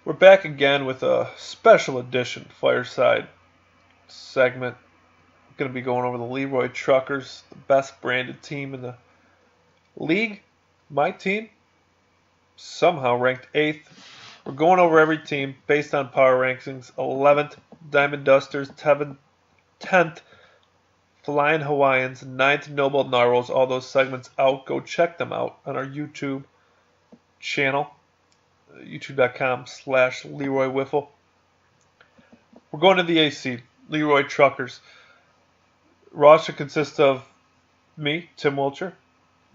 We're back again with a special edition Fireside segment. We're going to be going over the Leroy Truckers, the best branded team in the league. My team, somehow ranked 8th. We're going over every team based on power rankings. 11th, Diamond Dusters. 10th, Flying Hawaiians. 9th, Noble Narwhals. All those segments out. Go check them out on our YouTube channel. YouTube.com/Leroy Wiffle. We're going to the AC, Leroy Truckers. Roster consists of me, Tim Wilcher,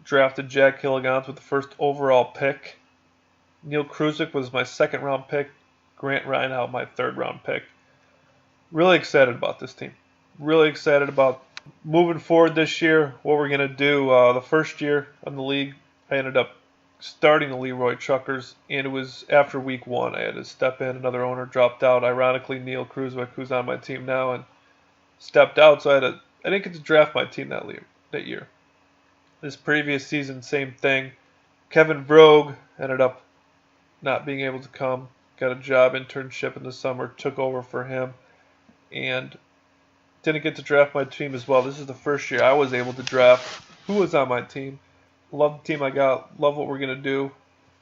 drafted Jack Hilligans with the first overall pick. Neil Kruzik was my second round pick. Grant Reinhout, my third round pick. Really excited about this team. Really excited about moving forward this year, what we're going to do. The first year in the league, I ended up starting the Leroy Truckers, and it was after week 1. I had to step in. Another owner dropped out. Ironically, Neil Kruzik, who's on my team now, and stepped out, so I didn't get to draft my team that year. This previous season, same thing. Kevin Brogue ended up not being able to come. Got a job internship in the summer, took over for him, and didn't get to draft my team as well. This is the first year I was able to draft who was on my team. Love the team I got. Love what we're going to do.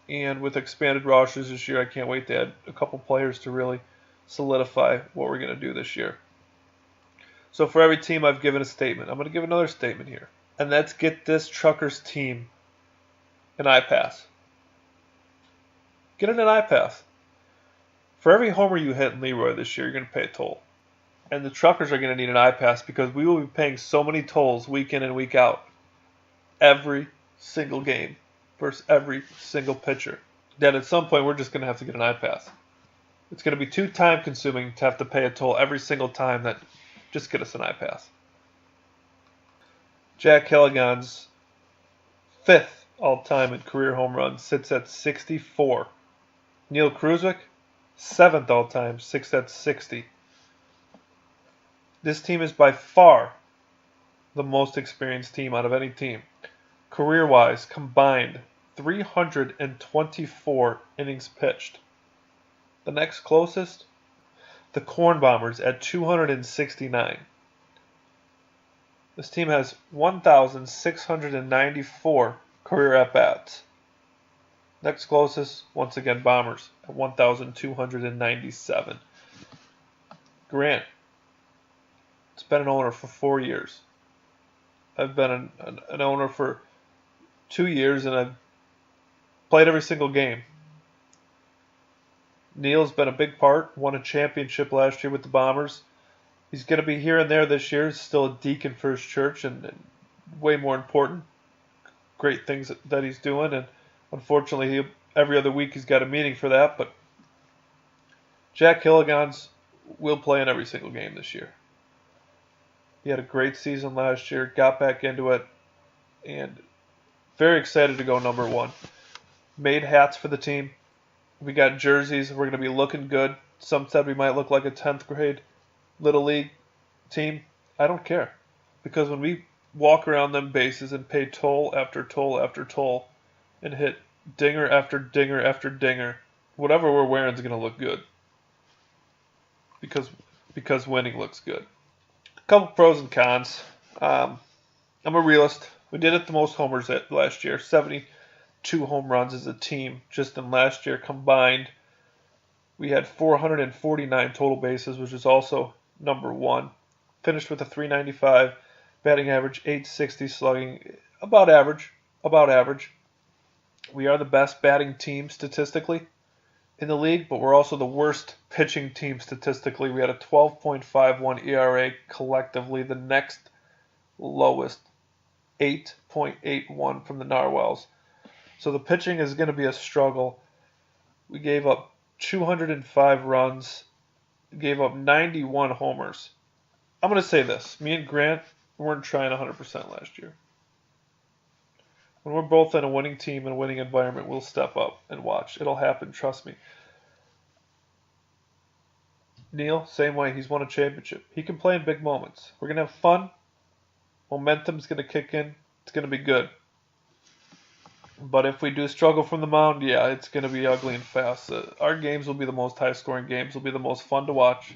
And with expanded rosters this year, I can't wait to add a couple players to really solidify what we're going to do this year. So for every team, I've given a statement. I'm going to give another statement here. And that's get this Truckers team an iPass. Get it an iPass. For every homer you hit in Leroy this year, you're going to pay a toll. And the Truckers are going to need an iPass because we will be paying so many tolls week in and week out. Every single game versus every single pitcher, that at some point we're just going to have to get an iPass. It's going to be too time consuming to have to pay a toll every single time. That just get us an iPass. Jack Hilligans, 5th all-time in career home runs, sits at 64. Neil Kruzik, 7th all-time, sits at 60. This team is by far the most experienced team out of any team. Career-wise, combined 324 innings pitched. The next closest, the Corn Bombers at 269. This team has 1,694 career at-bats. Next closest, once again, Bombers at 1,297. Grant, it's been an owner for 4 years. I've been an owner for 2 years, and I've played every single game. Neil's been a big part, won a championship last year with the Bombers. He's going to be here and there this year. He's still a deacon for his church, and way more important, great things that he's doing. And unfortunately, every other week he's got a meeting for that. But Jack Hilligans will play in every single game this year. He had a great season last year, got back into it, and very excited to go number 1. Made hats for the team. We got jerseys. We're going to be looking good. Some said we might look like a 10th grade Little League team. I don't care. Because when we walk around them bases and pay toll after toll after toll and hit dinger after dinger after dinger, whatever we're wearing is going to look good. Because winning looks good. A couple pros and cons. I'm a realist. We did it the most homers last year, 72 home runs as a team. Just in last year combined, we had 449 total bases, which is also number 1. Finished with a 395 batting average, 860 slugging, about average. We are the best batting team statistically in the league, but we're also the worst pitching team statistically. We had a 12.51 ERA collectively. The next lowest, 8.81 from the Narwhals. So the pitching is going to be a struggle. We gave up 205 runs, gave up 91 homers. I'm going to say this. Me and Grant weren't trying 100% last year. When we're both in a winning team and a winning environment, we'll step up and watch. It'll happen, trust me. Neil, same way. He's won a championship. He can play in big moments. We're going to have fun. Momentum's going to kick in. It's going to be good. But if we do struggle from the mound, yeah, it's going to be ugly and fast. Our games will be the most high-scoring games. Will be the most fun to watch.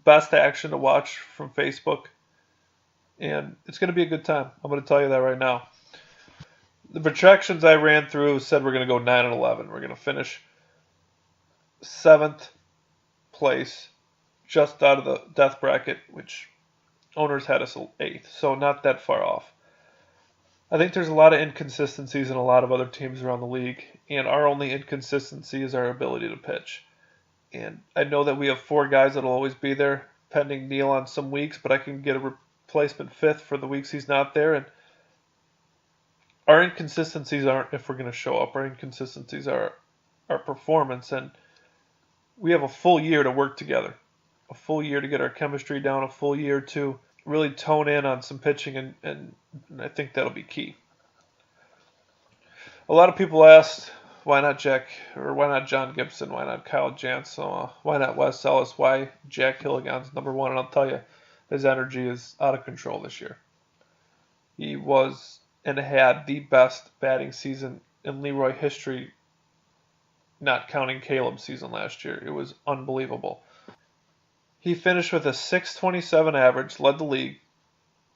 Best action to watch from Facebook. And it's going to be a good time. I'm going to tell you that right now. The projections I ran through said we're going to go 9-11. We're going to finish 7th place, just out of the death bracket, which owners had us 8th, so not that far off. I think there's a lot of inconsistencies in a lot of other teams around the league, and our only inconsistency is our ability to pitch. And I know that we have 4 guys that'll always be there, pending Neil on some weeks, but I can get a replacement 5th for the weeks he's not there. And our inconsistencies aren't if we're going to show up. Our inconsistencies are our performance, and we have a full year to work together, a full year to get our chemistry down, a full year to really tone in on some pitching, and I think that'll be key. A lot of people asked, why not John Gibson, why not Kyle Jansen, why not Wes Ellis, why Jack Hilligan's number 1, and I'll tell you, his energy is out of control this year. He was and had the best batting season in Leroy history, not counting Caleb's season last year. It was unbelievable. He finished with a .627 average, led the league,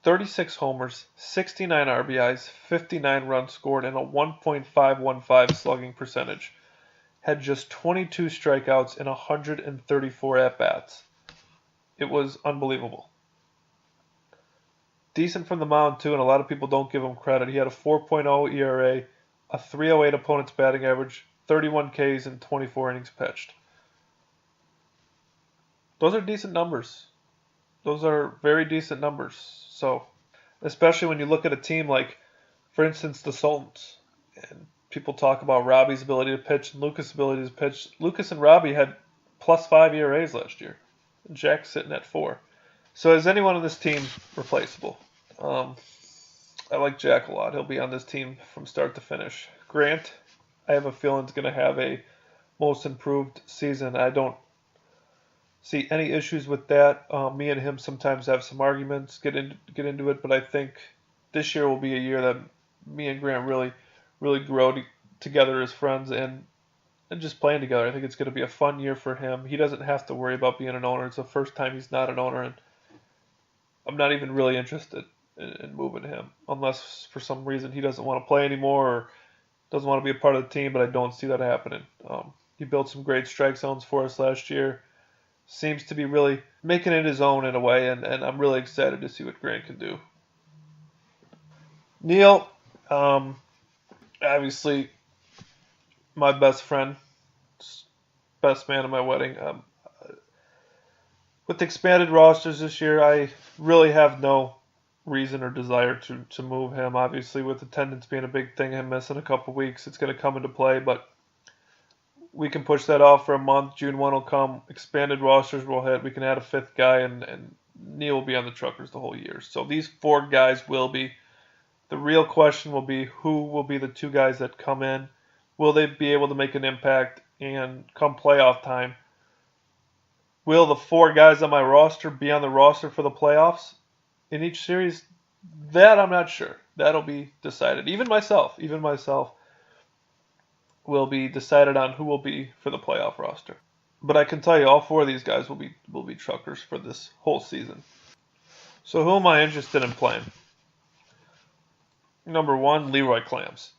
36 homers, 69 RBIs, 59 runs scored, and a 1.515 slugging percentage. Had just 22 strikeouts and 134 at-bats. It was unbelievable. Decent from the mound, too, and a lot of people don't give him credit. He had a 4.0 ERA, a .308 opponent's batting average, 31 Ks, and 24 innings pitched. Those are decent numbers. Those are very decent numbers. So, especially when you look at a team like, for instance, the Sultans, and people talk about Robbie's ability to pitch and Lucas' ability to pitch. Lucas and Robbie had +5 ERAs last year. And Jack's sitting at 4. So is anyone on this team replaceable? I like Jack a lot. He'll be on this team from start to finish. Grant, I have a feeling, is going to have a most improved season. I don't see any issues with that. Me and him sometimes have some arguments, get into it, but I think this year will be a year that me and Grant really grow together as friends and just playing together. I think it's going to be a fun year for him. He doesn't have to worry about being an owner. It's the first time he's not an owner, and I'm not even really interested in moving him unless for some reason he doesn't want to play anymore or doesn't want to be a part of the team, but I don't see that happening. He built some great strike zones for us last year. Seems to be really making it his own in a way, and I'm really excited to see what Grant can do. Neil, obviously my best friend, best man at my wedding. With expanded rosters this year, I really have no reason or desire to move him. Obviously, with attendance being a big thing, him missing a couple weeks, it's going to come into play, but we can push that off for a month. June 1 will come. Expanded rosters will hit. We can add a 5th guy, and Neil will be on the Truckers the whole year. So these 4 guys will be. The real question will be who will be the 2 guys that come in. Will they be able to make an impact? And come playoff time, will the 4 guys on my roster be on the roster for the playoffs in each series? That I'm not sure. That'll be decided. Even myself will be decided on who will be for the playoff roster. But I can tell you all 4 of these guys will be Truckers for this whole season. So who am I interested in playing? Number 1, Leroy Clams.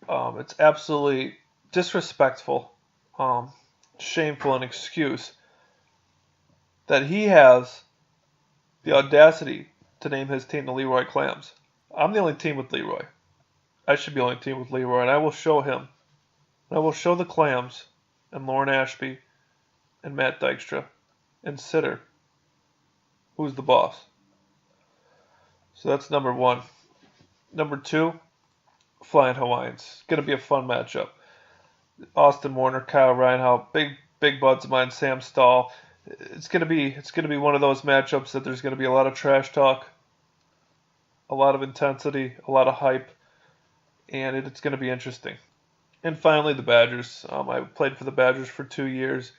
It's absolutely disrespectful, shameful, and excuse that he has the audacity to name his team the Leroy Clams. I'm the only team with Leroy. I should be the only team with Leroy, and I will show him. I will show the Clams and Lauren Ashby and Matt Dykstra and Sitter who's the boss. So that's number 1. Number 2, Flying Hawaiians. It's going to be a fun matchup. Austin Warner, Kyle Reinhart, big buds of mine, Sam Stahl. It's going to be one of those matchups that there's going to be a lot of trash talk, a lot of intensity, a lot of hype, and it's going to be interesting. And finally, the Badgers. I played for the Badgers for 2 years.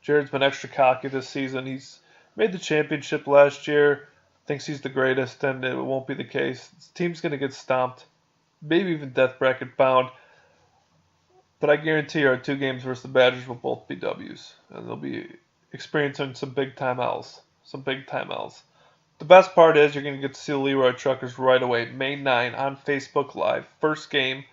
Jared's been extra cocky this season. He's made the championship last year, thinks he's the greatest, and it won't be the case. This team's going to get stomped. maybe even death bracket bound. But I guarantee our 2 games versus the Badgers will both be W's, and they'll be experiencing some big time L's. Some big time L's. The best part is you're going to get to see the Leroy Truckers right away, May 9 on Facebook Live. First game,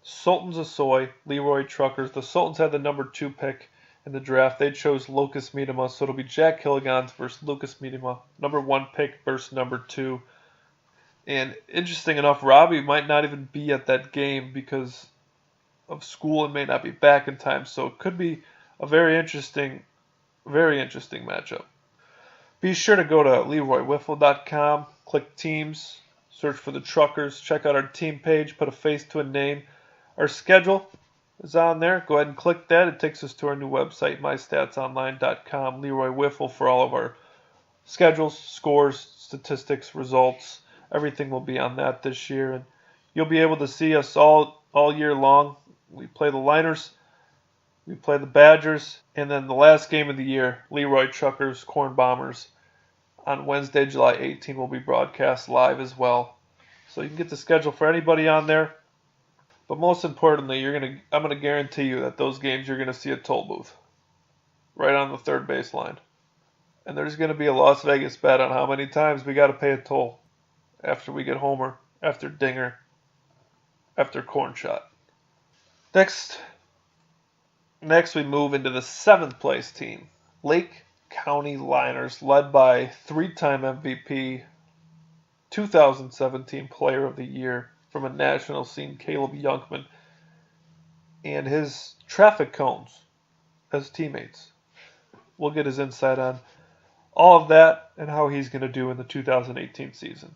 Sultans of Soy, Leroy Truckers. The Sultans had the number 2 pick in the draft. They chose Lucas Miedema, so it'll be Jack Hilligans versus Lucas Miedema. Number 1 pick versus number 2. And interesting enough, Robbie might not even be at that game because of school and may not be back in time. So it could be a very interesting matchup. Be sure to go to LeroyWiffle.com, click Teams, search for the Truckers, check out our team page, put a face to a name. Our schedule is on there. Go ahead and click that. It takes us to our new website, mystatsonline.com. Leroy Wiffle for all of our schedules, scores, statistics, results. Everything will be on that this year. And you'll be able to see us all year long. We play the Liners, we play the Badgers, and then the last game of the year, Leroy Truckers, Corn Bombers, on Wednesday, July 18, will be broadcast live as well. So you can get the schedule for anybody on there. But most importantly, I'm gonna guarantee you that those games you're gonna see a toll booth right on the third baseline. And there's gonna be a Las Vegas bet on how many times we gotta pay a toll after we get homer, after dinger, after corn shot. Next we move into the 7th place team, Lake County Liners, led by 3-time MVP, 2017 Player of the Year from a national scene, Caleb Youngman, and his traffic cones as teammates. We'll get his insight on all of that and how he's going to do in the 2018 season.